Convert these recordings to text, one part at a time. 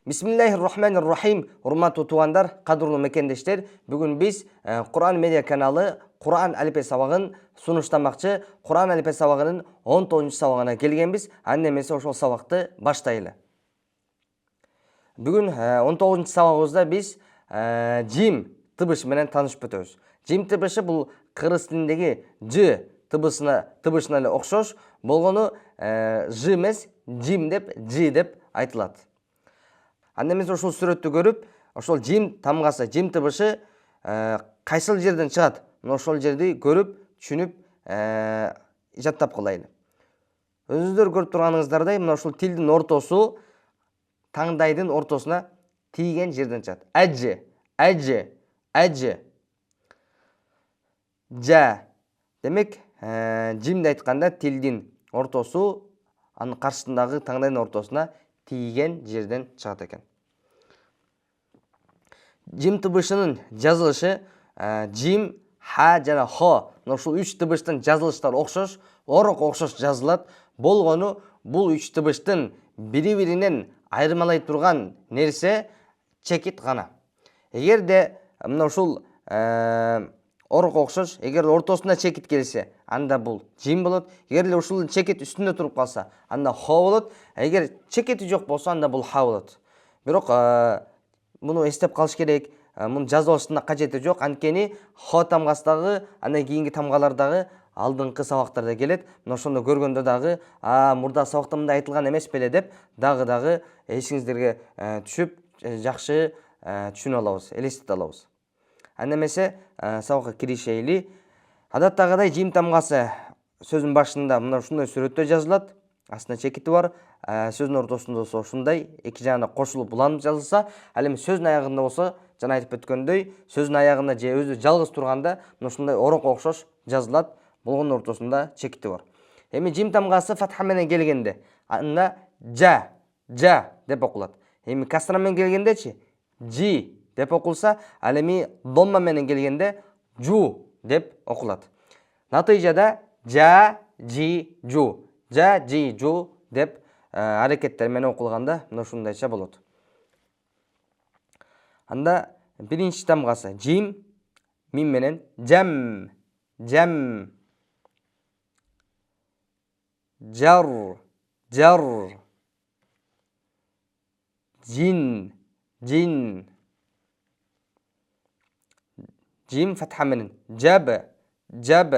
Bismillahirrahmanirrahim. Урматтуу туугандар, кадырлуу мекендештер. Бүгүн биз Кур'ан медиа каналы Кур'ан алифбе сабагын сунуштамакчы. Кур'ан алифбе сабагынын 19 сабагына келгенбиз. Анда эмесе ошол сабакты баштайлы. Бүгүн 19 сабагыбызда биз жим тыбыш менен таанышып өтөбүз. Жим тыбышы бул кыргыз тилиндеги ж тыбышына эле окшош болгону ж эмес, жим деп, ж деп айтылат. Анда эмесе ошол сүрөттү көрүп, ошол жим тамгасы, жим тыбышы кайсыл жерден чыгат? Ошол жерди көрүп, түшүнүп, жаттап калайлы. Өзүңүздөр көрүп турганыңыздардай, мына ушул тилдин ортосу таңдайдын ортосуна тийген жерден чыгат. Ажы, ажы, ажы. Жа. Демек, жимди айтканда тилдин ортосу анын каршысындагы таңдайдын ортосуна тийген жерден чыгат экен. Жим тыбышынын жазылышы жим, ха жана хо. Ушул 3 тыбыштын жазылыштары окшош, орок окшош жазылат. Болгону бул 3 тыбыштын бири-биринен айырмалай турган нерсе чекит гана. Эгерде мына ушул орок окшош, эгер ортосуна чекит келсе, анда бул жим болот. Эгер эле ушул чекит үстүндө туруп калса, анда хо болот. Эгер чекити жок болсо, анда бул ха болот. Бирок муну эстеп калыш керек. Муну жазылышында кажети жок. Анткени хо тамгасындагы, андан кийинки тамгалардагы алдыңкы сабактарда келет. Мына ошондо көргөндө дагы, мурда сабакта мындай айтылган эмес беле деп, дагы эсиңиздерге түшүп, жакшы түшүнүп алабыз, элестете алабыз. Анда эмесе сабакка киришели. Адаттагыдай жим тамгасы сөзүн башында мына ушундай сүрөттө жазылат. Астында чекити бар. Сөзүн ортосунда болсо ушундай эки жагына кошулуп уланып жазылса, ал эми сөзүн аягында болсо, жана айтып өткөндөй, сөзүн аягында же өзү жалгыз турганда мына ушундай орок окшош жазылат. Болгонун ортосунда чекити бар. Эми жим тамгасы фатха менен келгенде, анда жа деп окулат. Эми касра менен келгендечи, жи деп окулса, ал эми домма менен келгенде жу деп окулат. Натыйжада жа, жи, жу. Жа, жи, жу деп аракеттер менен окулганда мына ушундайча болот. Анда биринчи тамгасы жим, мим менен жам, жам. Жар, жар. Жин, жин. Жим фатха менен жаб, жаб.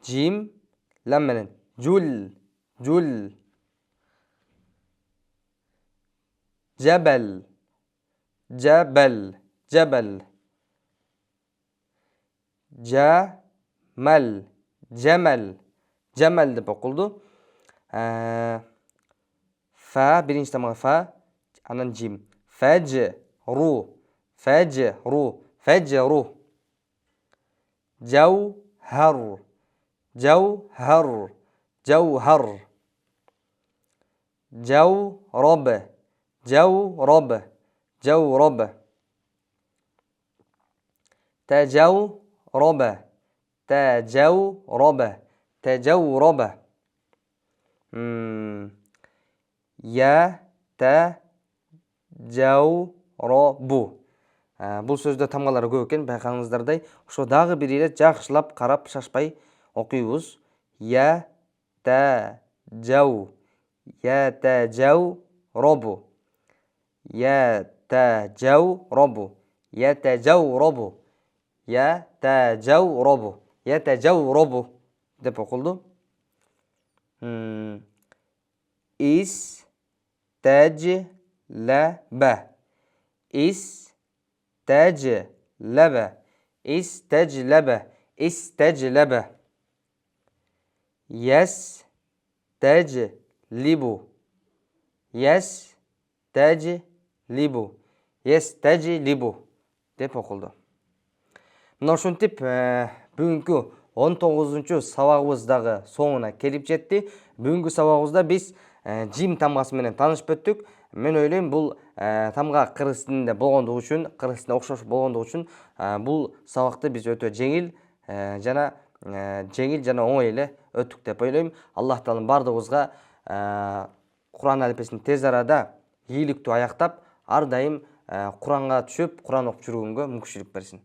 Жим лам менен жул, жул. Жабал, жабал, жабал. Жамал, жамал, жамал деп окулду. Фа, биринчи тамга фа, анан жим. Фаджи, ру, фаджи, ру, фаджи, ру. Жауһар, жауһар, жауһар. Жавраб, жавраб, жавраб. Тажавраб, тажавраб, тажавраб. Я та жаурабу. Бул сөздө тамгалары көп экен, байкагыңыздардай. Ошо дагы бир ирет жакшылап карап шашпай окуйбуз. Я та жау, я та жау робу, я та жау робу, я та жау робу, я та жау робу, я та жау робу деп окулду. Истажлаба, истажлаба, истажлаба, истажлаба. Ястажлибу, ястажлибу, ястажлибу деп окулду. Мына ушинтип бүгүнкү 19 сабагыбыздагы соңуна келип жетти. Бүгүнкү сабагыбызда биз жим тамгасы менен таанышып өттүк. Мен ойлойм, бул тамга кыргыз тилинде болгондугу үчүн, кыргыз тилине окшош болгондугу үчүн бул сабакты биз өтө жеңил жана оңой эле өттүк деп ойлойм. Аллах таалам бардыгыбызга Кур'ан алифбесин тез арада ийгиликтүү аяктап ар дайым Куранга түшүп Куран окуп жүргөнгө мүмкүнчүлүк берсин.